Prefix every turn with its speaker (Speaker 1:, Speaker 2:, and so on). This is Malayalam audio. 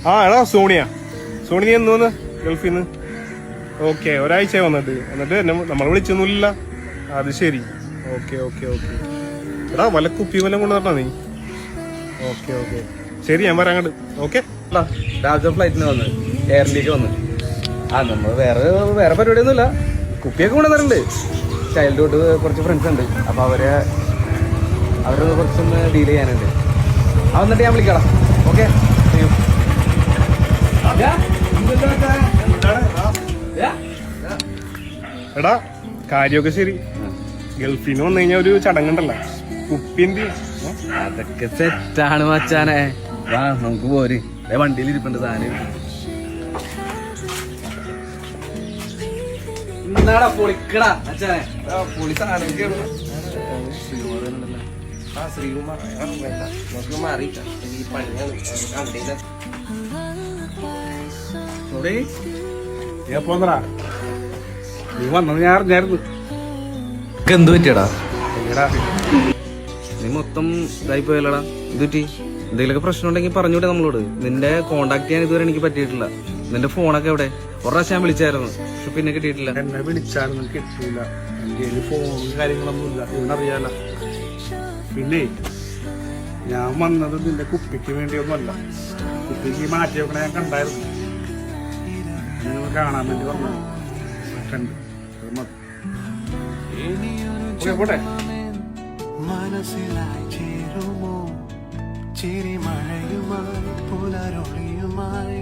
Speaker 1: ആ എടാ സോണിയ നീ എന്ന് വന്ന് ഗൾഫിൽ നിന്ന്? ഓക്കെ, ഒരാഴ്ച വന്നിട്ട് എന്നെ നമ്മളെ വിളിച്ചൊന്നുമില്ല. അത് ശരി. ഓക്കെ എടാ വല്ല കുപ്പി വല്ലതും കൊണ്ടുവരട്ടാ നീ. ഓക്കെ ശരി, ഞാൻ വരാൻ അങ്ങോട്ട്. ഓക്കെ.
Speaker 2: രാവിലത്തെ ഫ്ലൈറ്റിന് വന്ന് എയർ ഇന്ത്യക്ക് വന്ന് നമ്മൾ വേറെ പരിപാടിയൊന്നുമില്ല. കുപ്പിയൊക്കെ കൊണ്ടുവന്നിട്ടുണ്ട്. ചൈൽഡ്ഹുഡ് കുറച്ച് ഫ്രണ്ട്സ് ഉണ്ട്, അപ്പൊ അവരെ കുറച്ചൊന്ന് ഡീൽ ചെയ്യാനുണ്ട്. വന്നിട്ട് ഞാൻ വിളിക്കാം. ഓക്കെ.
Speaker 1: എടാ കാര്യമൊക്കെ ശരി. ഗൾഫിന്ന് വന്നു കഴിഞ്ഞാൽ ഒരു ചടങ്ങുണ്ടല്ലോ, കുപ്പിന്തി.
Speaker 2: അതൊക്കെ സെറ്റാണ് മച്ചാനെ. വാ നമുക്ക് പോര്. വണ്ടിയിൽ ഇരിപ്പുണ്ട് സാധനം. പൊളിക്കടാ മച്ചാനെ, പൊളി സാധനം.
Speaker 3: ശ്രീകുമാർ നമുക്ക് മാറിയിട്ടാ ഈ പണിയാണ് കണ്ടില്ല.
Speaker 1: നീ വന്നത് ഞാൻ അറിഞ്ഞായിരുന്നു.
Speaker 2: എന്ത് പറ്റിയടാ? നീ മൊത്തം ഇതായി പോയല്ലടാ. എന്ത് പറ്റി? എന്തെങ്കിലുമൊക്കെ പ്രശ്നം ഉണ്ടെങ്കിൽ പറഞ്ഞൂടെ നമ്മളോട്. നിന്റെ കോണ്ടാക്ട് ചെയ്യാൻ ഇതുവരെ എനിക്ക് പറ്റിയിട്ടില്ല. നിന്റെ ഫോണൊക്കെ എവിടെ? ഒരു പ്രാവശ്യം ഞാൻ വിളിച്ചായിരുന്നു, പക്ഷെ പിന്നെ കിട്ടിയിട്ടില്ല.
Speaker 1: എന്നെ വിളിച്ചാലും കിട്ടിയില്ല. എന്റെ ഫോണും കാര്യങ്ങളൊന്നുമില്ല, ഇവനറിയാല. പിന്നെ ഞാൻ വന്നത് നിന്റെ കുപ്പിക്ക് വേണ്ടിയൊന്നുമല്ല. കുപ്പിക്ക് മാറ്റി വെക്കണ ഞാൻ കണ്ടായിരുന്നു. നിങ്ങൾ കാണാൻ വേണ്ടി വന്നത് കണ്ട്. പോട്ടെ.
Speaker 4: മനസ്സിലായി ചേരുമോ ചിരിമഴയുമായി പുലരൊളിയുമായി